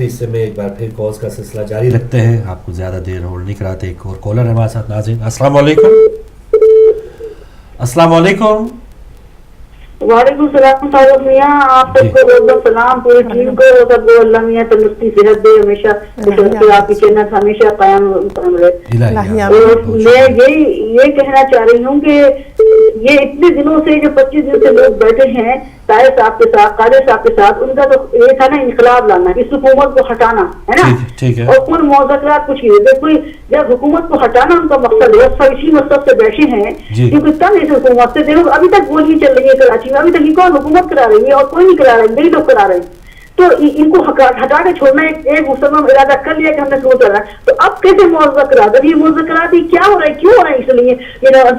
اس سے میں ایک بار پھر کالز کا سلسلہ جاری رکھتے ہیں، آپ کو زیادہ دیر ہولڈ نہیں کراتے. ایک اور کالر ہے ہمارے ساتھ. ناظرین السلام علیکم. السلام علیکم. وعلیکم السلام فاروق میاں، آپ سب کو بہت بہت سلام، پوری ٹیم کو سب کو اللہ میاں تندرستی صحت دے، ہمیشہ آپ کی جنت ہمیشہ قائم رہے. میں یہ کہنا چاہ رہی ہوں کہ یہ اتنے دنوں سے جو 25 دن سے لوگ بیٹھے ہیں طاہر صاحب کے ساتھ، قادر صاحب کے ساتھ، ان کا تو یہ تھا نا انقلاب لانا، اس حکومت کو ہٹانا ہے نا، اور کوئی مذاکرات کچھ نہیں ہے. کوئی جب حکومت کو ہٹانا ان کا مقصد ہے، سب اسی مقصد سے بیٹھے ہیں کیونکہ تب اس حکومت سے دیکھو ابھی تک گولی چل رہی ہے کراچی میں، ابھی تک یہ کون حکومت کرا رہی ہے اور کوئی نہیں کرا رہا ہے، یہی لوگ کرا رہے ہیں. تو ان کو ہٹا کے چھوڑنا ایک مسلمان ارادہ کر لیا کہ ہم نے شروع کرا ہے. تو اب کیسے مذاکرات؟ اب یہ مذاکرات کیا ہو رہا ہے، کیوں ہو رہا ہے؟ اس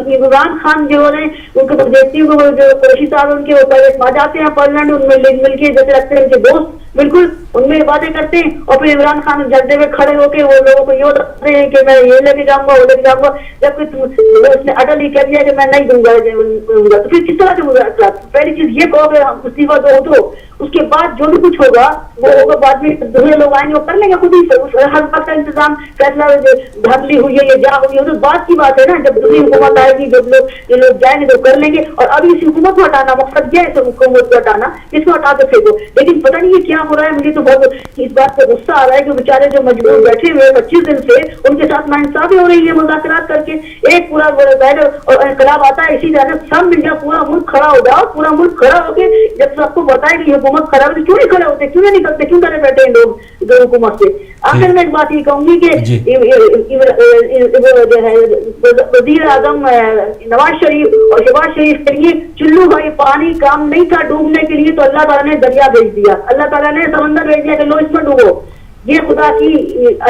لیے عمران خان جو ہو رہے ہیں ان کو تو دیکھتی ہوں جو قریشی صاحب ان کے وہ پہلے آ جاتے ہیں پارلیمنٹ، ان میں مل کے جیسے رکھتے ہیں ان کے دوست، بالکل ان میں باتیں کرتے ہیں، اور پھر عمران خان جھنڈے میں کھڑے ہو کے وہ لوگوں کو یہ بتاتے ہیں کہ میں یہ لے کے جاؤں گا وہ لے کے جاؤں گا، جبکہ اس نے اٹل ہی کہہ دیا کہ میں نہیں دوں گا. تو پھر کس طرح سے مذاکرات؟ پہلی چیز یہ کہو کہ استعفیٰ دو، اس کے بعد جو بھی کچھ ہوگا وہ ہوگا بعد میں، دوسرے لوگ آئیں گے وہ کر لیں گے خود ہی. ہر وقت کا انتظام فیصلہ دھندلی ہوئی ہے یا جا ہوئی ہے تو بات کی بات ہے نا. جب دوسری حکومت آئے گی جب یہ لوگ جائیں گے تو کر لیں گے. اور ابھی اس حکومت کو ہٹانا مقصد کیا ہے؟ اس حکومت کو ہٹانا، اس کو ہٹا کے پھینکو. لیکن پتہ نہیں یہ کیا ہو رہا ہے، مجھے تو بہت اس بات پہ غصہ آ رہا ہے کہ بیچارے جو مجبور بیٹھے ہوئے 25 دن سے ان کے ساتھ ناانصافی ہو رہی ہے مذاکرات کر کے. ایک پورا اور انقلاب آتا ہے اسی طرح سب مل جائے، پورا ملک کھڑا ہو جاؤ، پورا ملک کھڑا ہو کے جب سب کو بتائے کہ یہ حکومت خراب ہے کیوں نہیں کھڑے ہوتے، کیوں نہیں کرتے، کیوں کرے بیٹھے ہیں لوگ جو حکومت سے. آخر میں ایک بات یہ کہوں گی کہ وزیر اعظم نواز شریف اور شہباز شریف کے لیے چلو بھائی پانی کام نہیں تھا ڈوبنے کے لیے، تو اللہ تعالیٰ نے دریا بھیج دیا، اللہ تعالیٰ نے سمندر بھیج دیا کہ لو اس میں ڈوبو. یہ خدا کی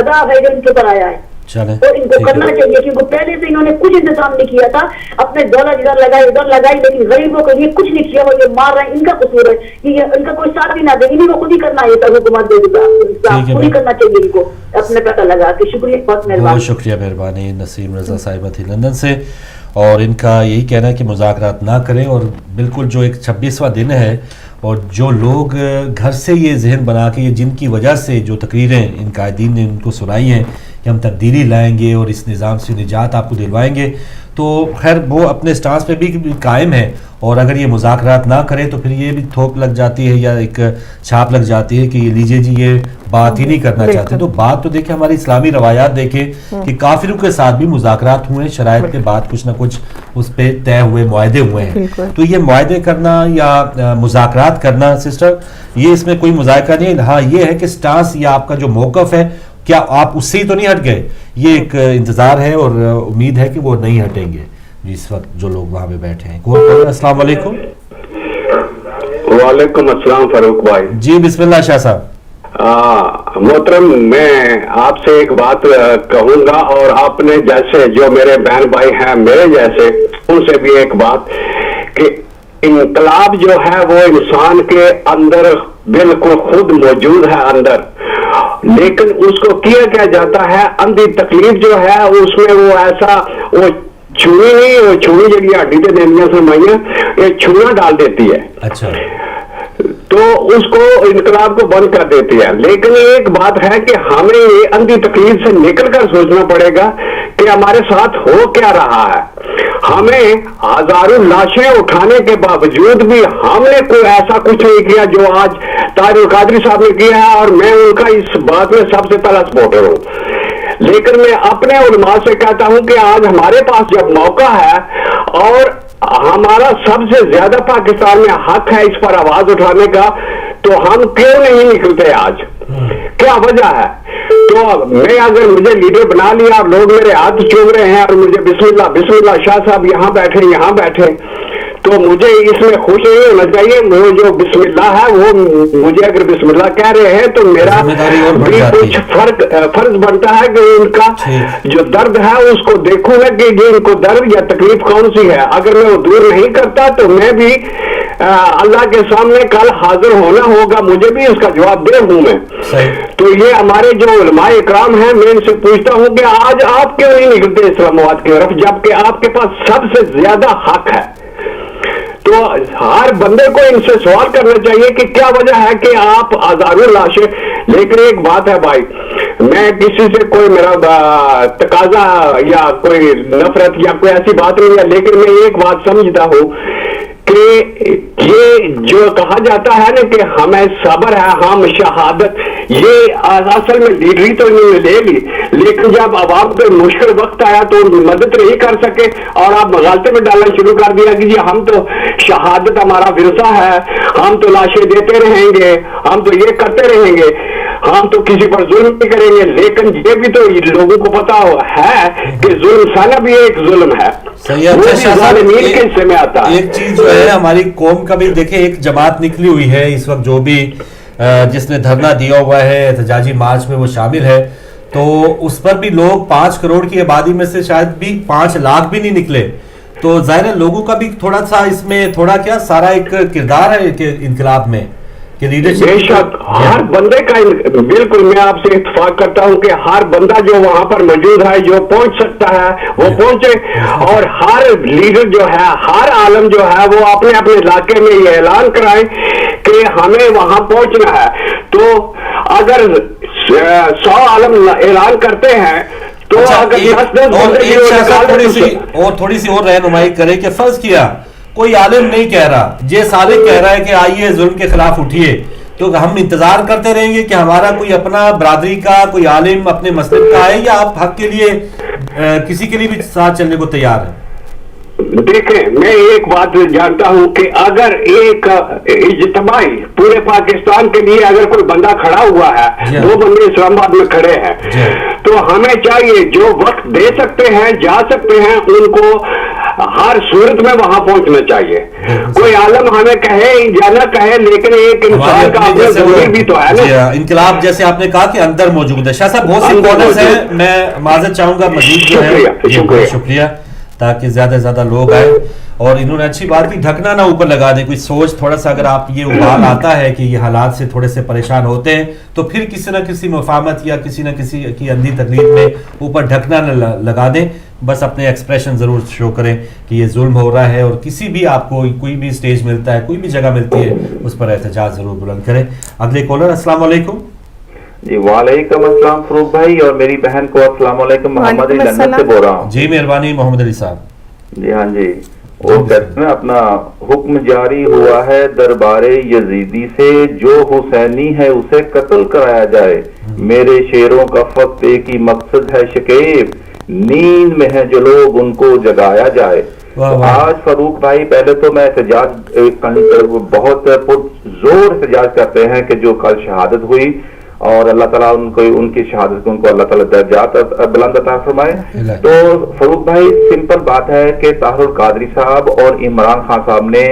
عذاب ہے جو ان کے اوپر آیا ہے، اور ان کو کرنا چاہیے کیونکہ پہلے سے انہوں نے کچھ انتظام نہیں کیا تھا. اپنے دولت ادھر لگائی ادھر لگائی، لیکن غریبوں کے لیے کچھ نہیں کیا. وہ یہ مار رہے ہیں، ان کا قصور ہے، یہ ان کا کوئی ساتھ بھی نہ دے، انہیں کو خود ہی کرنا ہے. یہ حکومت خود ہی کرنا چاہیے ان کو اپنے پیسہ لگا کے. شکریہ، بہت مہربانی. بہت شکریہ، مہربانی. نسیم رضا صاحبہ تھی لندن سے، اور ان کا یہی کہنا ہے کہ مذاکرات نہ کریں. اور بالکل جو ایک 26واں دن ہے اور جو لوگ گھر سے یہ ذہن بنا کے جن کی وجہ سے جو تقریریں ان قائدین نے ان کو سنائی ہیں کہ ہم تبدیلی لائیں گے اور اس نظام سے نجات آپ کو دلوائیں گے، تو خیر وہ اپنے سٹانس پہ بھی قائم ہے. اور اگر یہ مذاکرات نہ کرے تو پھر یہ بھی تھوک لگ جاتی ہے یا ایک چھاپ لگ جاتی ہے کہ یہ لیجئے جی یہ بات ہی نہیں کرنا چاہتے. تو بات تو دیکھیں ہماری اسلامی روایات دیکھیں کہ کافروں کے ساتھ بھی مذاکرات ہوئے ہیں، شرائط کے بعد کچھ نہ کچھ اس پہ طے ہوئے معاہدے ہوئے ہیں. تو یہ معاہدے کرنا یا مذاکرات کرنا سسٹر، یہ اس میں کوئی مذاکرہ نہیں ہے. ہاں یہ ہے کہ سٹانس یا آپ کا جو موقف ہے کیا آپ اس سے ہی تو نہیں ہٹ گئے. یہ ایک انتظار ہے اور امید ہے کہ وہ نہیں ہٹیں گے اس وقت جو لوگ وہاں پہ بیٹھے ہیں. السلام علیکم. وعلیکم السلام فاروق بھائی. جی بسم اللہ شاہ صاحب. محترم، میں آپ سے ایک بات کہوں گا، اور آپ نے جیسے جو میرے بہن بھائی ہیں میرے جیسے ان سے بھی ایک بات کہ انقلاب جو ہے وہ انسان کے اندر بالکل خود موجود ہے اندر، لیکن اس کو کیا جاتا ہے اندھی تکلیف جو ہے اس میں وہ ایسا وہ چھوئی نہیں، وہ چھوئی جگہ ہڈی سے دینا سرمائیاں یہ چھونا ڈال دیتی ہے. اچھا، تو اس کو انقلاب کو بند کر دیتی ہے. لیکن ایک بات ہے کہ ہمیں یہ اندھی تکلیف سے نکل کر سوچنا پڑے گا کہ ہمارے ساتھ ہو کیا رہا ہے. ہمیں ہزاروں لاشیں اٹھانے کے باوجود بھی ہم نے کوئی ایسا کچھ نہیں کیا جو آج طاہر القادری صاحب نے کیا ہے، اور میں ان کا اس بات میں سب سے پہلا سپورٹر ہوں. لیکن میں اپنے علماء سے کہتا ہوں کہ آج ہمارے پاس جب موقع ہے اور ہمارا سب سے زیادہ پاکستان میں حق ہے اس پر آواز اٹھانے کا، تو ہم کیوں نہیں نکلتے؟ آج کیا وجہ ہے؟ تو میں اگر مجھے لیڈر بنا لیا اور لوگ میرے ہاتھ چوم رہے ہیں اور مجھے بسم اللہ شاہ صاحب یہاں بیٹھے، تو مجھے اس میں خوش نہیں ہونا چاہیے. وہ جو بسم اللہ ہے وہ مجھے اگر بسم اللہ کہہ رہے ہیں تو میرا بھی کچھ فرض بنتا ہے کہ ان کا جو درد ہے اس کو دیکھوں گا کہ ان کو درد یا تکلیف کون سی ہے. اگر میں وہ دور نہیں کرتا تو میں بھی اللہ کے سامنے کل حاضر ہونا ہوگا، مجھے بھی اس کا جواب دے ہوں میں. تو یہ ہمارے جو علماء اکرام ہیں میں ان سے پوچھتا ہوں کہ آج آپ کیوں نہیں نکلتے اسلام آباد کی طرف جبکہ آپ کے پاس سب سے زیادہ حق ہے؟ تو ہر بندے کو ان سے سوال کرنا چاہیے کہ کیا وجہ ہے کہ آپ ہزاروں لاشیں. لیکن ایک بات ہے بھائی, میں کسی سے کوئی میرا تقاضا یا کوئی نفرت یا کوئی ایسی بات نہیں ہے, لیکن میں ایک بات سمجھتا ہوں کہ یہ جو کہا جاتا ہے نا کہ ہمیں صبر ہے, ہم شہادت, یہ اصل میں لیڈری تو انہوں نے لے لی, لیکن جب عوام پہ مشکل وقت آیا تو مدد نہیں کر سکے اور آپ مغالطے میں ڈالنا شروع کر دیا کہ جی ہم تو شہادت ہمارا ورثہ ہے, ہم تو لاشیں دیتے رہیں گے, ہم تو یہ کرتے رہیں گے, ہم تو کسی پر ظلم نہیں کریں گے. لیکن یہ بھی تو لوگوں کو پتا ہے کہ ظلم سانا بھی ایک ظلم ہے, ایک چیز جو ہے ہماری قوم کا بھی دیکھیں, ایک جماعت نکلی ہوئی ہے اس وقت جو بھی جس نے دھرنا دیا ہوا ہے احتجاجی مارچ میں وہ شامل ہے, تو اس پر بھی لوگ 5 کروڑ کی آبادی میں سے شاید بھی 5 لاکھ بھی نہیں نکلے. تو ظاہر ہے لوگوں کا بھی تھوڑا سا اس میں تھوڑا کیا سارا ایک کردار ہے کہ انقلاب میں کہ لیڈرشپ. بے شک ہر بندے کا, بالکل میں آپ سے اتفاق کرتا ہوں کہ ہر بندہ جو وہاں پر موجود ہے جو پہنچ سکتا ہے وہ پہنچے, اور ہر لیڈر جو ہے, ہر عالم جو ہے وہ اپنے اپنے علاقے میں یہ اعلان کرائے کہ ہمیں وہاں پہنچنا ہے. تو اگر 100 عالم اعلان کرتے ہیں تو تھوڑی سی اور رہنمائی کرے کہ فرض کیا کوئی عالم نہیں کہہ رہا, یہ صادق کہہ رہا ہے کہ آئیے ظلم کے خلاف اٹھیے, تو ہم انتظار کرتے رہیں گے کہ ہمارا کوئی اپنا برادری کا کوئی عالم اپنے مسلک کا ہے, یا آپ حق کے لیے کسی کے لیے بھی ساتھ چلنے کو تیار ہیں؟ دیکھیں میں ایک بات جانتا ہوں کہ اگر ایک اجتماعی پورے پاکستان کے لیے اگر کوئی بندہ کھڑا ہوا ہے, 2 بندے اسلام آباد میں کھڑے ہیں, تو ہمیں چاہیے جو وقت دے سکتے ہیں جا سکتے ہیں ان کو ہر صورت میں وہاں پہنچنا چاہیے. کوئی عالم ہمیں کہے یا نہ کہے, لیکن ایک انسان کا اپنا ضروری بھی تو ہے نا. انقلاب جیسے آپ نے کہا کہ اندر موجود ہے. شاہ صاحب بہت سی کالرز ہیں, میں معذرت چاہوں گا مزید جو ہے شکریہ تاکہ زیادہ سے زیادہ لوگ آئے, اور انہوں نے اچھی بات کی ڈھکنا نہ اوپر لگا دیں. کوئی سوچ تھوڑا سا اگر آپ یہ ابال آتا ہے کہ یہ حالات سے تھوڑے سے پریشان ہوتے ہیں تو پھر کسی نہ کسی مفاہمت یا کسی نہ کسی کی اندھی تقلید میں اوپر ڈھکنا نہ لگا دیں, بس اپنے ایکسپریشن ضرور شو کریں کہ یہ ظلم ہو رہا ہے, اور کسی بھی آپ کو کوئی بھی سٹیج ملتا ہے, کوئی بھی جگہ ملتی ہے, اس پر احتجاج ضرور بلند کریں. اگلے کالر السلام علیکم. جی وعلیکم السلام فروغ بھائی, اور میری بہن کو السلام علیکم. محمد علی لندن سے بول رہا ہوں. جی مہربانی محمد علی صاحب. جی ہاں جی, وہ کہتے ہیں اپنا حکم جاری ہوا ہے دربار یزیدی سے, جو حسینی ہے اسے قتل کرایا جائے. میرے شیروں کا فقط ایک ہی مقصد ہے شکیب, نیند میں ہے جو لوگ ان کو جگایا جائے. آج فاروق بھائی پہلے تو میں احتجاج بہت زور احتجاج کرتے ہیں کہ جو کل شہادت ہوئی, اور اللہ تعالیٰ ان کی شہادت کو ان کو اللہ تعالیٰ درجات بلند عطا فرمائے. تو فاروق بھائی سمپل بات ہے کہ طاہر القادری صاحب اور عمران خان صاحب نے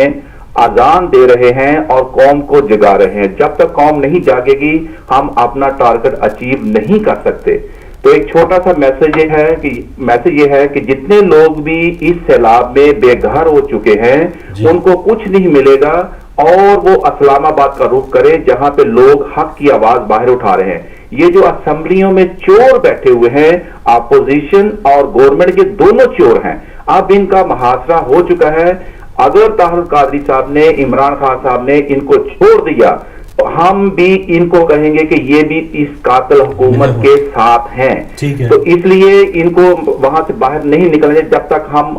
اذان دے رہے ہیں اور قوم کو جگا رہے ہیں. جب تک قوم نہیں جاگے گی ہم اپنا ٹارگٹ اچیو نہیں کر سکتے. تو ایک چھوٹا سا میسج یہ ہے کہ جتنے لوگ بھی اس سیلاب میں بے گھر ہو چکے ہیں ان کو کچھ نہیں ملے گا, اور وہ اسلام آباد کا رخ کرے جہاں پہ لوگ حق کی آواز باہر اٹھا رہے ہیں. یہ جو اسمبلیوں میں چور بیٹھے ہوئے ہیں, اپوزیشن اور گورنمنٹ کے دونوں چور ہیں, اب ان کا محاصرہ ہو چکا ہے. اگر طاہر القادری صاحب نے, عمران خان صاحب نے ان کو چھوڑ دیا تو ہم بھی ان کو کہیں گے کہ یہ بھی اس قاتل حکومت کے ساتھ ہیں. تو اس لیے ان کو وہاں سے باہر نہیں نکلنے جب تک ہم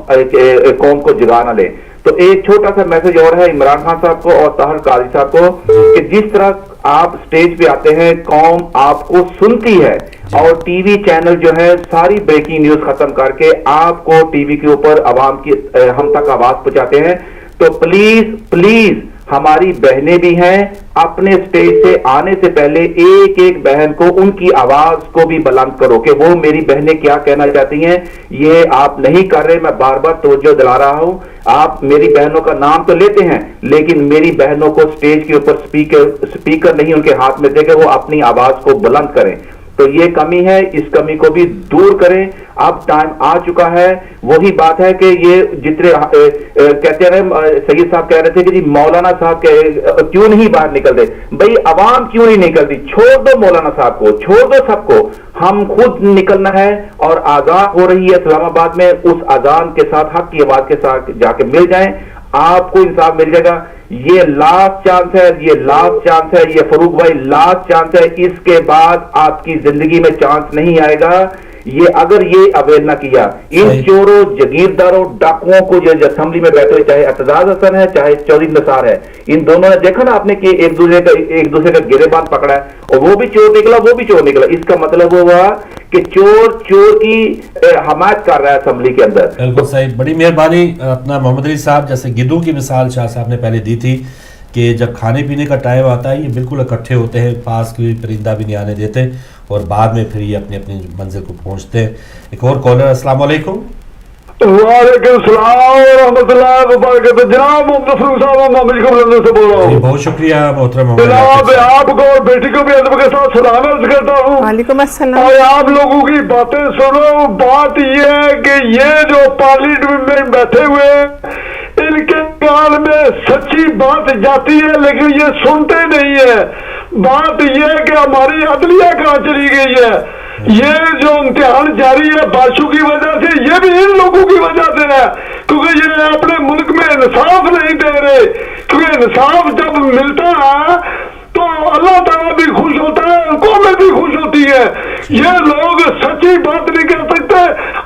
قوم کو جگا نہ لیں. تو ایک چھوٹا سا میسج اور ہے عمران خان صاحب کو اور طاہر القادری صاحب کو کہ جس طرح آپ سٹیج پہ آتے ہیں قوم آپ کو سنتی ہے, اور ٹی وی چینل جو ہے ساری بریکنگ نیوز ختم کر کے آپ کو ٹی وی کے اوپر عوام کی ہم تک آواز پہنچاتے ہیں. تو پلیز ہماری بہنیں بھی ہیں, اپنے سٹیج سے آنے سے پہلے ایک ایک بہن کو ان کی آواز کو بھی بلند کرو کہ وہ میری بہنیں کیا کہنا چاہتی ہیں. یہ آپ نہیں کر رہے, میں بار بار توجہ دلا رہا ہوں. آپ میری بہنوں کا نام تو لیتے ہیں لیکن میری بہنوں کو سٹیج کے اوپر سپیکر نہیں ان کے ہاتھ میں دے کے وہ اپنی آواز کو بلند کریں. تو یہ کمی ہے, اس کمی کو بھی دور کریں. اب ٹائم آ چکا ہے. وہی بات ہے کہ یہ جتنے کہتے ہیں سید صاحب کہہ رہے تھے کہ جی مولانا صاحب کیوں نہیں باہر نکلتے. بھائی عوام کیوں نہیں نکلتی؟ چھوڑ دو مولانا صاحب کو, چھوڑ دو سب کو, ہم خود نکلنا ہے. اور آزاد ہو رہی ہے اسلام آباد میں, اس اذان کے ساتھ حق کی آواز کے ساتھ جا کے مل جائیں. آپ کو انصاف مل جائے گا. یہ لاسٹ چانس ہے, یہ لاسٹ چانس ہے, یہ فاروق بھائی لاسٹ چانس ہے. اس کے بعد آپ کی زندگی میں چانس نہیں آئے گا. یہ اگر یہ اویل نہ کیا, ان چوروں, جگیرداروں, ڈاکوؤں کو جو اسمبلی میں بیٹھے ہوئے, چاہے اعتزاز حسن ہے چاہے چودھری نثار ہے, ان دونوں نے دیکھا نا آپ نے کہ ایک دوسرے کا گریبان پکڑا ہے, اور وہ بھی چور نکلا, وہ بھی چور نکلا. اس کا مطلب وہ ہوا کہ چور کی حمایت کر رہا ہے اسمبلی کے اندر. بالکل صحیح, بڑی مہربانی. اپنا محمد علی صاحب, جیسے گدوں کی مثال شاہ صاحب نے پہلے دی تھی کہ جب کھانے پینے کا ٹائم آتا ہے یہ بالکل اکٹھے ہوتے ہیں, پاس کوئی پرندہ بھی نہیں آنے دیتے, اور بعد میں پھر یہ اپنی اپنی منزل کو پہنچتے ہیں. ایک اور کالر. السلام علیکم. وعلیکم السلام ورحمۃ اللہ وبرکاتہ. جناب محمد فروخ صاحب, محمد لندن سے بول رہا ہوں. بہت شکریہ محترم. جناب آپ کو اور بیٹی کو بھی ادب کے ساتھ سلام عرض کرتا ہوں. وعلیکم السلام. اور آپ لوگوں کی باتیں سنو. بات یہ ہے کہ یہ جو پارلیمنٹ میں بیٹھے ہوئے ان کے کان میں سچی بات جاتی ہے لیکن یہ سنتے نہیں ہے. بات یہ ہے کہ ہماری عدلیہ کہاں چلی گئی ہے. یہ جو امتحان جاری ہے بارشوں کی وجہ سے, یہ بھی ان لوگوں کی وجہ سے ہے, کیونکہ یہ اپنے ملک میں انصاف نہیں دے رہے. کیونکہ انصاف جب ملتا ہے تو اللہ تعالیٰ بھی خوش ہوتا ہے, حکومت بھی خوش ہوتی ہے. یہ لوگ سچی بات نہیں کر سکتے,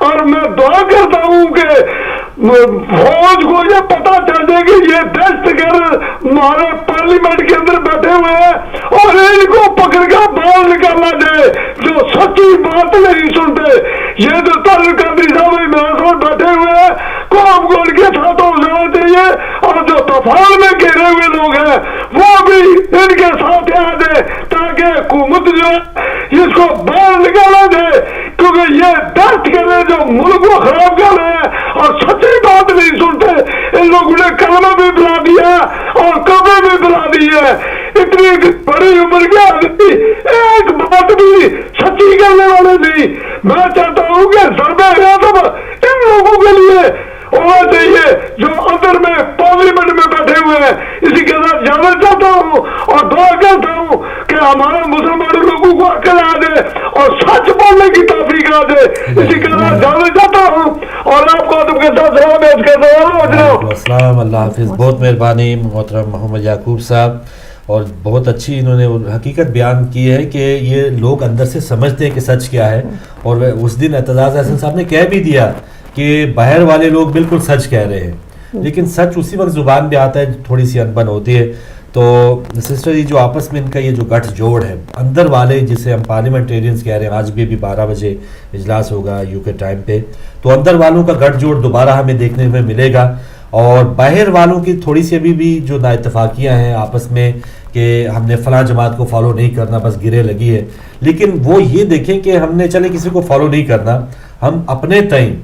اور میں دعا کرتا ہوں کہ فوج کو یہ پتا چل جائے کہ یہ دہشت گرد ہمارے پارلیمنٹ کے اندر بیٹھے ہوئے ہیں, اور ان کو پکڑ کر باہر نکالنا جائے جو سچی بات نہیں سنتے. یہ جو طارق قادری صاحب میں بیٹھے ہوئے ہیں, قوم کو ان کے ساتھ ہو جانا چاہیے, اور جو طوفان میں گھیرے ہوئے لوگ ہیں وہ بھی ان کے ساتھ آ جائے تاکہ حکومت جو ہے اس کو باہر نکالا جائے. کیونکہ یہ دہشت گرد جو ملک کو خراب کر رہے ہیں اور سچی بات نہیں سنتے. ان لوگوں نے کلمہ بھی بلا دیا اور کعبے بھی بلا دی ہے. اتنی بڑی عمر کے آدمی ایک بات بھی سچی کرنے والے نہیں. میں چاہتا ہوں کہ ضرب اعظم ان لوگوں کے لیے ہونا چاہیے جو اندر میں پارلیمنٹ میں بیٹھے ہوئے ہیں. اسی کے ساتھ جانا چاہتا ہوں اور دعا کرتا ہوں کہ ہمارے مسلمان لوگوں کو عقل آ جائے اور سچ بولنے کی توفیق آ جائے. اسی کے ساتھ جانا چاہتا ہوں اور آپ کو ادب کے ساتھ سلام عرض کرتا ہوں. السلام, اللہ حافظ. بہت مہربانی محترم محمد یعقوب صاحب, اور بہت اچھی انہوں نے حقیقت بیان کی ہے کہ یہ لوگ اندر سے سمجھتے ہیں کہ سچ کیا ہے. اور اس دن اعتزاز حسن صاحب نے کہہ بھی دیا کہ باہر والے لوگ بالکل سچ کہہ رہے ہیں, لیکن سچ اسی وقت زبان پہ آتا ہے تھوڑی سی انبن ہوتی ہے. تو سسٹر جی, جو آپس میں ان کا یہ جو گٹھ جوڑ ہے اندر والے, جسے ہم پارلیمنٹیرینز کہہ رہے ہیں, آج بھی 12 بجے اجلاس ہوگا یو کے ٹائم پہ, تو اندر والوں کا گٹھ جوڑ دوبارہ ہمیں دیکھنے میں ملے گا. اور باہر والوں کی تھوڑی سی ابھی بھی جو نا اتفاقیاں ہیں آپس میں کہ ہم نے فلاں جماعت کو فالو نہیں کرنا, بس گرے لگی ہے. لیکن وہ یہ دیکھیں کہ ہم نے چلے کسی کو فالو نہیں کرنا, ہم اپنے تئیں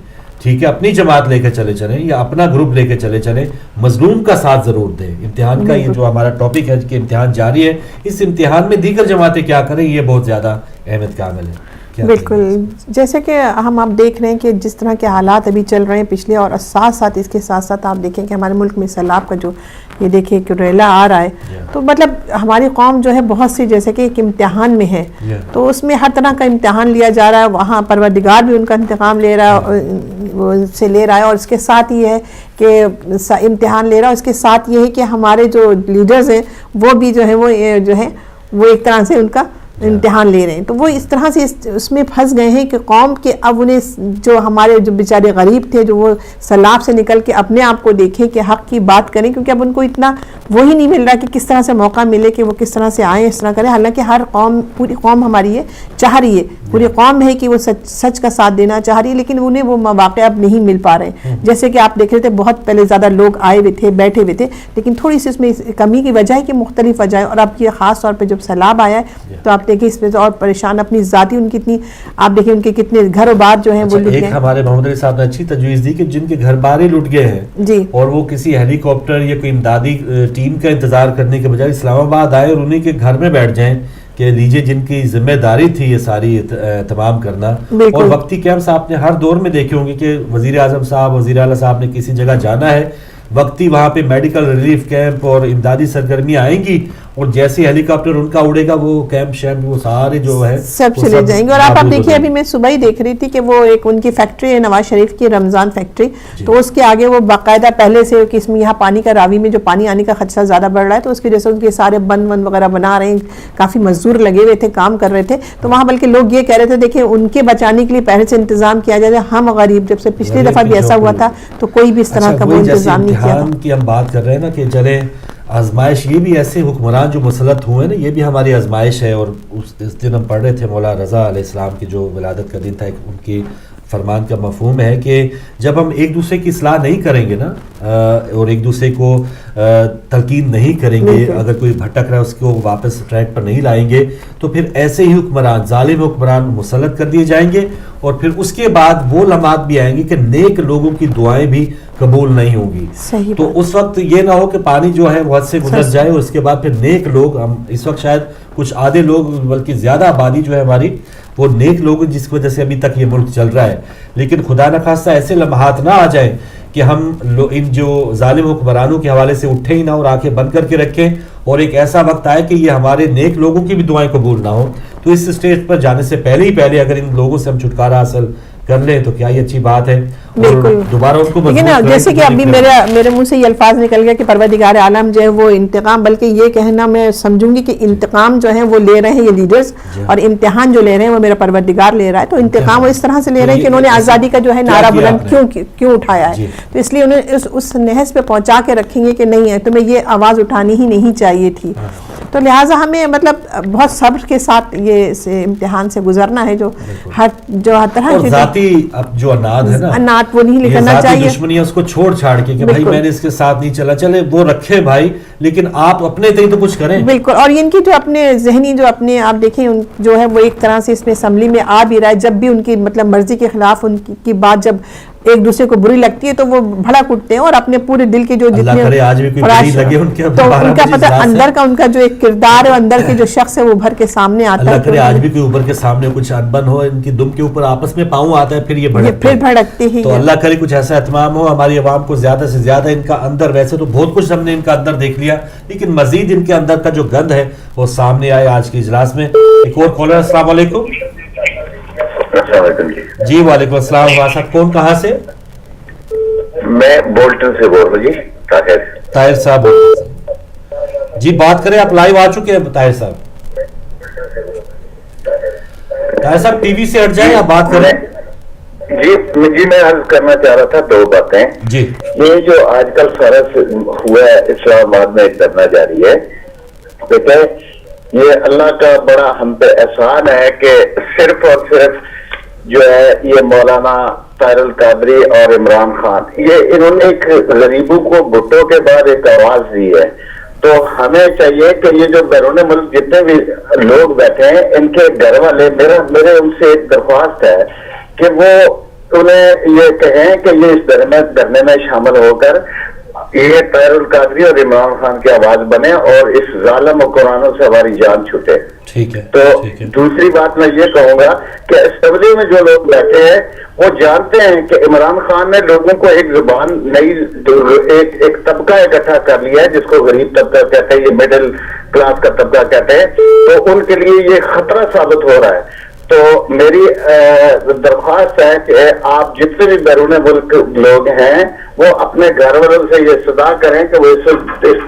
ٹھیک ہے اپنی جماعت لے کے چلے چلیں یا اپنا گروپ لے کے چلے چلیں, مظلوم کا ساتھ ضرور دیں. امتحان کا یہ جو ہمارا ٹاپک ہے کہ امتحان جاری ہے, اس امتحان میں دیگر جماعتیں کیا کریں یہ بہت زیادہ اہمیت کا عمل ہے. بالکل, جیسے کہ ہم آپ دیکھ رہے ہیں کہ جس طرح کے حالات ابھی چل رہے ہیں پچھلے, اور ساتھ ساتھ اس کے ساتھ ساتھ آپ دیکھیں کہ ہمارے ملک میں سیلاب کا جو یہ دیکھیں کہ ریلا آ رہا ہے, تو مطلب ہماری قوم جو ہے بہت سی جیسے کہ ایک امتحان میں ہے, تو اس میں ہر طرح کا امتحان لیا جا رہا ہے. وہاں پروردگار بھی ان کا انتقام لے رہا ہے, اور اس کے ساتھ یہ ہے کہ امتحان لے رہا ہے, اس کے ساتھ یہ ہے کہ ہمارے جو لیڈرز ہیں وہ بھی جو ہے وہ ایک طرح سے ان کا امتحان لے رہے ہیں. تو وہ اس طرح سے اس میں پھنس گئے ہیں کہ قوم کے اب انہیں جو ہمارے جو بیچارے غریب تھے جو وہ سیلاب سے نکل کے اپنے آپ کو دیکھیں کہ حق کی بات کریں, کیونکہ اب ان کو اتنا وہی نہیں مل رہا کہ کس طرح سے موقع ملے کہ وہ کس طرح سے آئیں اس طرح کریں. حالانکہ ہر قوم, پوری قوم ہماری ہے, چاہ رہی ہے, پوری قوم ہے کہ وہ سچ کا ساتھ دینا چاہ رہی ہے, لیکن انہیں وہ مواقع اب نہیں مل پا رہے ہیں. جیسے کہ آپ دیکھ رہے تھے بہت پہلے زیادہ لوگ آئے ہوئے تھے, بیٹھے ہوئے تھے, لیکن تھوڑی سی اس میں کمی کی وجہ ہے کہ مختلف وجہ ہے. اور اب یہ خاص طور پہ جب سیلاب آیا ہے تو آپ دیکھیں اس میں اور پریشان, اپنی ذاتی ان کی اتنی آپ دیکھیں ان کے کتنے گھر و بار جو ہیں وہ لٹ گئے. ایک ہمارے محمد علی صاحب نے اچھی تجویز دی کہ جن کے گھر بار ہی لٹ گئے ہیں جی, اور وہ کسی ہیلی کاپٹر یا کوئی امدادی ٹیم کا انتظار کرنے کے بجائے اسلام آباد آئے اور انہیں کے گھر میں بیٹھ جائیں کہ لیجیے, جن کی ذمہ داری تھی یہ ساری تمام کرنا. اور وقتی کیمپس آپ نے ہر دور میں دیکھے ہوں گے کہ وزیر اعظم صاحب, وزیر اعلیٰ صاحب نے کسی جگہ جانا ہے, وقتی وہاں پہ میڈیکل ریلیف کیمپ اور امدادی سرگرمیاں آئیں گی اور جیسے ہیلی کاپٹر ان کا اڑے گا وہ کیمپ شیمپ وہ سارے جو ہے سب چلے جائیں گے. اور آپ دیکھیے ابھی میں صبح ہی دیکھ رہی تھی کہ وہ ایک ان کی فیکٹری ہے نواز شریف کی رمضان فیکٹری, تو اس کے آگے وہ باقاعدہ پہلے سے کہ اس میں یہاں پانی کا راوی میں جو پانی آنے کا خدشہ زیادہ بڑھ رہا ہے تو اس کی وجہ سے ان کے سارے بند وغیرہ بنا رہے ہیں, کافی مزدور لگے ہوئے تھے کام کر رہے تھے. تو وہاں بلکہ لوگ یہ کہہ رہے تھے دیکھیں ان کے بچانے کے لیے پہلے سے انتظام کیا جائے, ہم غریب جب سے پچھلی دفعہ بھی ایسا ہوا تھا تو کوئی بھی اس طرح کا وہ انتظام نہیں کیا تھا. کی ہم بات کر رہے ہیں نا کہ چلے آزمائش, یہ بھی ایسے حکمران جو مسلط ہوئے نا یہ بھی ہماری آزمائش ہے. اور اس دن ہم پڑھ رہے تھے مولا رضا علیہ السلام کی جو ولادت کا دن تھا, ان کی فرمان کا مفہوم ہے کہ جب ہم ایک دوسرے کی اصلاح نہیں کریں گے نا اور ایک دوسرے کو تلقین نہیں کریں گے, اگر کوئی بھٹک رہا ہے اس کو واپس ٹریک پر نہیں لائیں گے تو پھر ایسے ہی حکمران, ظالم حکمران مسلط کر دیے جائیں گے. اور پھر اس کے بعد وہ لمحات بھی آئیں گے کہ نیک لوگوں کی دعائیں بھی قبول نہیں ہوں گی. تو اس وقت یہ نہ ہو کہ پانی جو ہے وہ حد سے گزر جائے اور اس کے بعد پھر نیک لوگ, ہم اس وقت شاید کچھ آدھے لوگ بلکہ زیادہ آبادی جو ہے ہماری وہ نیک لوگ جس کی وجہ سے ابھی تک یہ ملک چل رہا ہے. لیکن خدا نخواستہ ایسے لمحات نہ آ جائیں کہ ہم ان جو ظالم حکمرانوں کے حوالے سے اٹھیں ہی نہ اور آنکھیں بند کر کے رکھیں اور ایک ایسا وقت آئے کہ یہ ہمارے نیک لوگوں کی بھی دعائیں قبول نہ ہوں. تو اس اسٹیج پر جانے سے پہلے اگر ان لوگوں سے ہم چھٹکارا حاصل کر لیں تو کیا یہ اچھی بات ہے. بالکل دوبارہ ان کو جیسے کہ ابھی میرے منہ سے یہ الفاظ نکل گیا کہ پروردگار عالم جو ہے وہ انتقام, بلکہ یہ کہنا میں سمجھوں گی کہ انتقام جو ہے وہ لے رہے ہیں یہ لیڈرز, اور امتحان جو لے رہے ہیں وہ میرا پروردگار لے رہا ہے. تو انتقام وہ اس طرح سے لے رہے ہیں کہ انہوں نے آزادی کا جو ہے نعرہ بلند کیوں اٹھایا ہے, تو اس لیے انہیں اس نہج پہ پہنچا کے رکھیں گے کہ نہیں ہے تمہیں یہ آواز اٹھانی ہی نہیں چاہیے تھی. تو لہٰذا ہمیں مطلب بہت صبر کے ساتھ یہ امتحان سے گزرنا ہے. جو ہر طرح کی ذاتی جو اناد ہے نا, اناد وہ نہیں لکھنا چاہیے, دشمنی ہے اس کو چھاڑ کے کہ بھائی میں نے اس کے ساتھ نہیں چلے وہ رکھے بھائی, لیکن آپ اپنے تئیں تو کچھ کریں. بالکل. اور ان کی جو اپنے ذہنی جو اپنے آپ دیکھیں جو ہے وہ ایک طرح سے اس میں اسمبلی میں آ بھی رہا ہے, جب بھی ان کی مطلب مرضی کے خلاف ان کی بات جب ایک دوسرے کو بری لگتی ہے تو وہ بھڑک اٹھتے ہیں اور اپنے پورے دل کے جو جتنے تو ان کا پتہ اندر کا ان کا جو ایک کردار ہے اندر کے جو شخص ہے وہ بھر کے سامنے آتا ہے. اللہ کرے آج بھی کوئی اوپر کے سامنے کچھ انبن ہو, ان کی دم کے اوپر آپس میں پاؤں آتا ہے پھر یہ بھڑکتے ہیں. تو اللہ کرے کچھ ایسا اہتمام ہو ہماری عوام کو زیادہ سے زیادہ ان کا اندر, ویسے تو بہت کچھ ہم نے ان کا اندر دیکھ لیا لیکن مزید ان کے اندر کا جو گند ہے وہ سامنے آئے آج کے اجلاس میں. ایک اور کالر. السلام علیکم. جی وعلیکم السلام. صاحب کون کہاں سے؟ میں بولٹن سے بول رہا ہوں. جی طاہر صاحب جی بات کریں, آپ لائیو آ چکے ہیں. طاہر صاحب ٹی وی سے ہٹ جائیں, آپ بات کریں. جی میں عرض کرنا چاہ رہا تھا دو باتیں. جی یہ جو آج کل فرض ہوا ہے اسلام آباد میں ایک دھرنا جاری ہے, دیکھیں یہ اللہ کا بڑا ہم پہ احسان ہے کہ صرف اور صرف جو ہے یہ مولانا طاہر القادری اور عمران خان یہ انہوں نے ایک غریبوں کو بھٹو کے بعد ایک آواز دی ہے. تو ہمیں چاہیے کہ یہ جو بیرون ملک جتنے بھی لوگ بیٹھے ہیں ان کے گھر والے میرے ان سے ایک درخواست ہے کہ وہ انہیں یہ کہیں کہ یہ اس دھرنے میں شامل ہو کر یہ طاہر القادری اور عمران خان کی آواز بنے اور اس ظالم حکمرانوں سے ہماری جان چھوٹے. تو دوسری بات میں یہ کہوں گا کہ اسمبلی میں جو لوگ بیٹھے ہیں وہ جانتے ہیں کہ عمران خان نے لوگوں کو ایک زبان نئی ایک طبقہ اکٹھا کر لیا ہے جس کو غریب طبقہ کہتے ہیں, یہ مڈل کلاس کا طبقہ کہتے ہیں, تو ان کے لیے یہ خطرہ ثابت ہو رہا ہے. تو میری درخواست ہے کہ آپ جتنے بھی بیرون ملک لوگ ہیں وہ اپنے گھر والوں سے یہ صدا کریں کہ وہ اس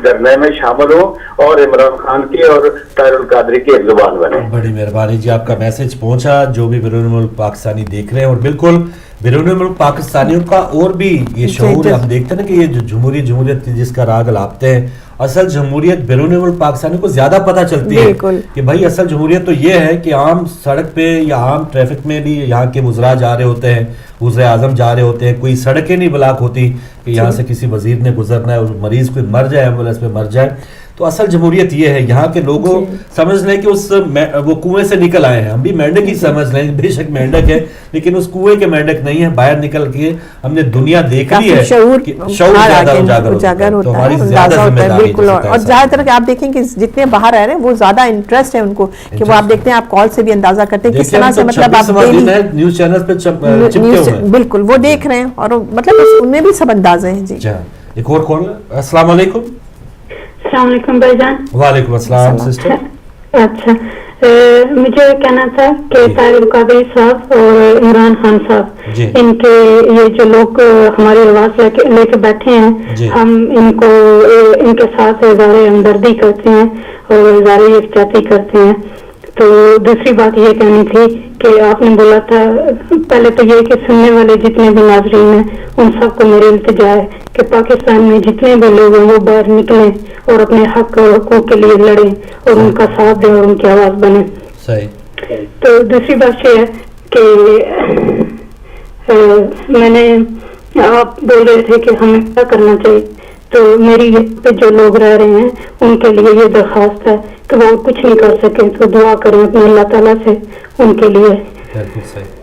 دھرنے میں شامل ہوں اور عمران خان کی اور طاہر القادری کی ایک زبان بنے. بڑی مہربانی جی, آپ کا میسج پہنچا. جو بھی بیرون ملک پاکستانی دیکھ رہے ہیں, اور بالکل بیرون ملک پاکستانیوں کا اور بھی یہ شعور ہے. ہم دیکھتے ہیں نا کہ یہ جو جمہوریت جس کا راگ لاپتے ہیں, اصل جمہوریت بیرون ملک پاکستانیوں کو زیادہ پتہ چلتی ہے کہ بھائی اصل جمہوریت تو یہ ہے کہ عام سڑک پہ یا عام ٹریفک میں بھی یہاں کے وزراء جا رہے ہوتے ہیں, وزیر اعظم جا رہے ہوتے ہیں, کوئی سڑکیں نہیں بلاک ہوتی کہ یہاں سے کسی وزیر نے گزرنا ہے اور مریض کوئی مر جائے, ایمبولینس میں مر جائے. تو اصل جمہوریت یہ ہے. یہاں کے لوگوں سمجھ لیں کہ وہ کنویں سے نکل آئے ہیں. ہم بھی مینڈک ہی سمجھ لیں, بے شک مینڈک ہے لیکن اس کنویں کے مینڈک نہیں ہے. باہر نکل کے ہم نے دنیا دیکھ لی ہے, شعور زیادہ اجاگر ہوتا ہے, زیادہ ذمہ داری. بالکل. اور زیادہ تر آپ دیکھیں کہ جتنے باہر رہ رہے ہیں وہ زیادہ انٹرسٹ ہے ان کو کہ وہ آپ دیکھتے ہیں, آپ کال سے بھی اندازہ کرتے ہیں کس طرح سے مطلب آپ نیوز چینل پہ چپکے ہوئے ہیں. بالکل وہ دیکھ رہے ہیں اور مطلب ان میں بھی سب اندازے ہیں. جی ایک اور کال. السلام علیکم. السلام علیکم بھائی جان. وعلیکم السلام سسٹر. اچھا مجھے کہنا تھا کہ طاہر القادری صاحب اور عمران خان صاحب ان کے یہ جو لوگ ہماری آواز لے کے بیٹھے ہیں ہم ان کو ان کے ساتھ اظہار ہمدردی کرتے ہیں اور اظہار یکجہتی کرتے ہیں. تو دوسری بات یہ کہنی تھی کہ آپ نے بولا تھا پہلے تو یہ کہ سننے والے جتنے بھی ناظرین ہیں ان سب کو میری التجا ہے کہ پاکستان میں جتنے بھی لوگ ہیں وہ باہر نکلیں اور اپنے حق اور حقوق کے لیے لڑیں اور ان کا ساتھ دیں اور ان کی آواز بنے. تو دوسری بات یہ ہے کہ میں نے آپ بول رہے تھے کہ ہمیں کیا کرنا چاہیے. تو میری پہ جو لوگ رہ رہے ہیں ان کے لیے یہ درخواست ہے کہ وہ کچھ نہیں کر سکے تو دعا کریں اپنے اللہ تعالیٰ سے ان کے لیے.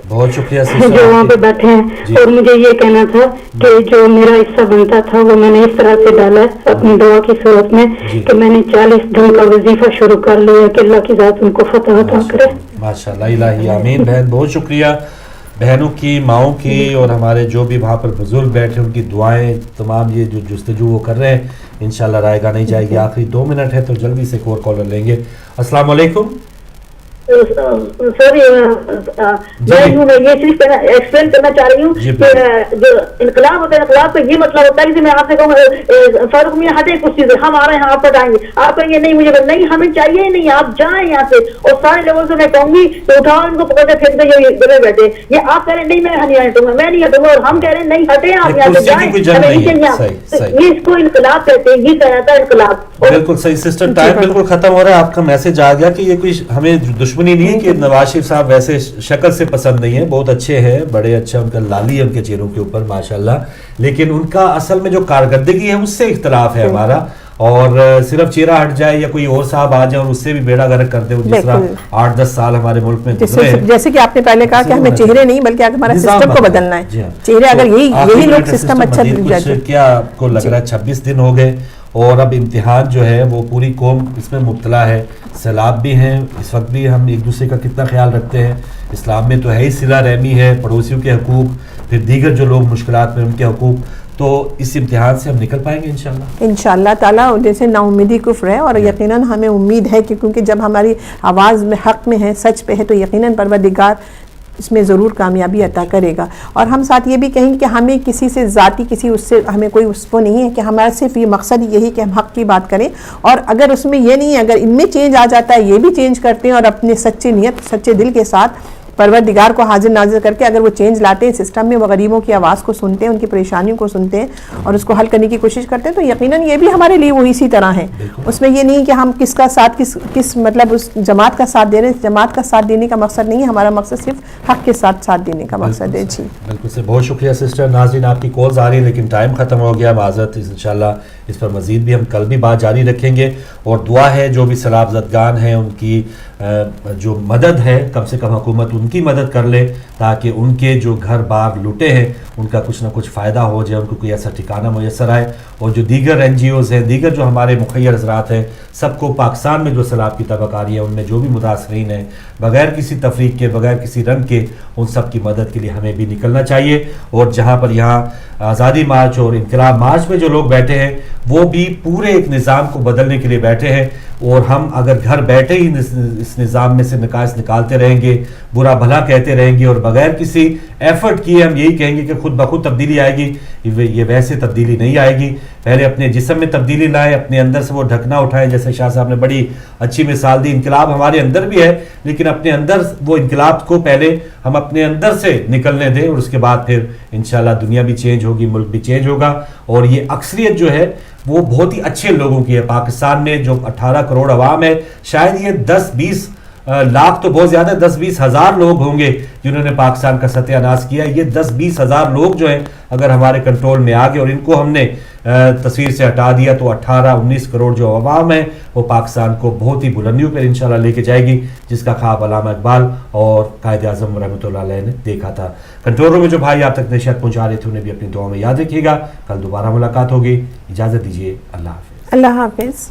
بہت شکریہ جو وہاں پہ بیٹھے ہیں. اور مجھے یہ کہنا تھا کہ جو میرا حصہ بنتا تھا وہ میں نے اس طرح سے ڈالا ہے اپنی دعا کی صورت میں کہ میں نے 40 دن کا وظیفہ شروع کر لیا کہ اللہ کی ذات ان کو فتح عطا کرے. ماشاءاللہ الہی آمین. بہن بہت شکریہ بہنوں کی, ماؤں کی, اور ہمارے جو بھی وہاں پر بزرگ بیٹھے ان کی دعائیں تمام یہ جو جستجو وہ کر رہے ہیں انشاءاللہ رائے گاہ نہیں جائے گی. آخری 2 منٹ ہے تو جلدی سے ایک اور کالر لیں گے. السلام علیکم. سر میں یہ چیز ایکسپلین کرنا چاہ رہی ہوں کہ جو انقلاب ہوتا ہے انقلاب کا یہ مطلب ہوتا ہے کہ میں آپ سے کہوں فاروق میاں ہٹے کچھ چیزیں ہم آ رہے ہیں آپ پٹائیں گے آپ کہیں گے نہیں مجھے نہیں ہمیں چاہیے ہی نہیں آپ جائیں یہاں سے. اور سارے لوگوں سے میں کہوں گی تو اٹھاؤ ان کو پکڑ کے پھینک دیں یہ گلے بیٹھے. یہ آپ کہہ رہے ہیں نہیں میں نہیں ہٹوں گا میں نہیں ہٹوں گا اور ہم کہہ رہے ہیں نہیں ہٹے آپ یہاں سے جائیں. یہ اس کو انقلاب کہتے ہیں یہ کہتا ہے انقلاب. بالکل صحیح سسٹر. ٹائم بالکل ختم ہو رہا ہے. آپ کا میسج آ گیا کہ یہ کوئی ہمیں دشمنی نہیں ہے کہ نواز شریف صاحب ویسے شکل سے پسند نہیں ہے, بہت اچھے ہیں, بڑے اچھا ان کا لالی ہے ان کے چہروں کے اوپر ماشاءاللہ, لیکن ان کا اصل میں جو کارکردگی ہے اس سے اختلاف ہے ہمارا. اور صرف چہرہ ہٹ جائے یا کوئی اور صاحب آ جائے اور اس سے بھی بیڑا غرق کر دے جس طرح 8-10 سال ہمارے ملک میں گزرے ہیں. جیسے کہ آپ نے پہلے کہا کہ ہمیں چہرے نہیں بلکہ ہمارا سسٹم کو بدلنا ہے. چہرے اگر یہی لوگ سسٹم اچھا کیا آپ کو لگ رہا ہے 26 دن ہو گئے اور اب امتحان جو ہے وہ پوری قوم اس میں مبتلا ہے. سیلاب بھی ہیں اس وقت بھی, ہم ایک دوسرے کا کتنا خیال رکھتے ہیں. اسلام میں تو ہے ہی صلہ رحمی ہے, پڑوسیوں کے حقوق, پھر دیگر جو لوگ مشکلات میں ان کے حقوق. تو اس امتحان سے ہم نکل پائیں گے انشاءاللہ تعالیٰ. جیسے نا امیدی کفر ہے اور یقیناً ہمیں امید ہے کہ کیونکہ جب ہماری آواز میں حق میں ہے سچ پہ ہے تو یقیناً پروردگار اس میں ضرور کامیابی عطا کرے گا. اور ہم ساتھ یہ بھی کہیں گے کہ ہمیں کسی سے ذاتی اس سے ہمیں کوئی وہ نہیں ہے کہ ہمارا صرف یہ مقصد یہی کہ ہم حق کی بات کریں. اور اگر اس میں یہ نہیں ہے, اگر ان میں چینج آ جاتا ہے یہ بھی چینج کرتے ہیں اور اپنے سچی نیت سچے دل کے ساتھ پروردگار کو حاضر ناظر کر کے اگر وہ چینج لاتے ہیں سسٹم میں, وہ غریبوں کی آواز کو سنتے ہیں, ان کی پریشانیوں کو سنتے ہیں اور اس کو حل کرنے کی کوشش کرتے ہیں, تو یقیناً یہ بھی ہمارے لیے وہ اسی طرح ہے. اس میں یہ نہیں کہ ہم کس کا ساتھ کس مطلب اس جماعت کا ساتھ دے رہے ہیں. جماعت کا ساتھ دینے کا مقصد نہیں ہے, ہمارا مقصد صرف حق کے ساتھ دینے کا مقصد ہے. جی بالکل سے بہت شکریہ سسٹر. ناظرین آپ کی کالز آ رہی ہیں لیکن ٹائم ختم ہو گیا, معذرت. انشاءاللہ اس پر مزید بھی ہم کل بھی بات جاری رکھیں گے. اور دعا ہے جو بھی سیلاب زدگان ہیں ان کی جو مدد ہے کم سے کم حکومت ان کی مدد کر لے تاکہ ان کے جو گھر بار لوٹے ہیں ان کا کچھ نہ کچھ فائدہ ہو جائے, ان کو کوئی ایسا ٹھکانہ میسر آئے. اور جو دیگر NGOs ہیں, دیگر جو ہمارے مخیر حضرات ہیں, سب کو پاکستان میں جو سیلاب کی تباہکاری ہے ان میں جو بھی متاثرین ہیں بغیر کسی تفریق کے بغیر کسی رنگ کے, ان سب کی مدد کے لیے ہمیں بھی نکلنا چاہیے. اور جہاں پر یہاں آزادی مارچ اور انقلاب مارچ میں جو لوگ بیٹھے ہیں وہ بھی پورے ایک نظام کو بدلنے کے لیے بیٹھے ہیں. اور ہم اگر گھر بیٹھے ہی اس نظام میں سے نکاس نکالتے رہیں گے, برا بھلا کہتے رہیں گے اور بغیر کسی ایفرٹ کیے ہم یہی کہیں گے کہ خود بخود تبدیلی آئے گی, یہ ویسے تبدیلی نہیں آئے گی. پہلے اپنے جسم میں تبدیلی لائیں, اپنے اندر سے وہ ڈھکنا اٹھائیں. جیسے شاہ صاحب نے بڑی اچھی مثال دی, انقلاب ہمارے اندر بھی ہے لیکن اپنے اندر وہ انقلاب کو پہلے ہم اپنے اندر سے نکلنے دیں اور اس کے بعد پھر انشاءاللہ دنیا بھی چینج ہوگی, ملک بھی چینج ہوگا. اور یہ اکثریت جو ہے وہ بہت ہی اچھے لوگوں کی ہے. پاکستان میں جو 18 کروڑ عوام ہے, شاید یہ 10-20 لاکھ تو بہت زیادہ 10-20 ہزار لوگ ہوں گے جنہوں نے پاکستان کا ستیہ ناش کیا. یہ 10-20 ہزار لوگ جو ہیں اگر ہمارے کنٹرول میں آ گئے اور ان کو ہم نے تصویر سے ہٹا دیا تو 18-19 کروڑ جو عوام ہے وہ پاکستان کو بہت ہی بلندیوں پر انشاءاللہ لے کے جائے گی, جس کا خواب علامہ اقبال اور قائد اعظم رحمۃ اللہ علیہ نے دیکھا تھا. کنٹرول روم میں جو بھائی آپ تک نشریات پہنچا رہے تھے انہیں بھی اپنی دعاؤں میں یاد رکھیے گا. کل دوبارہ ملاقات ہوگی. اجازت دیجیے. اللہ حافظ. اللہ حافظ.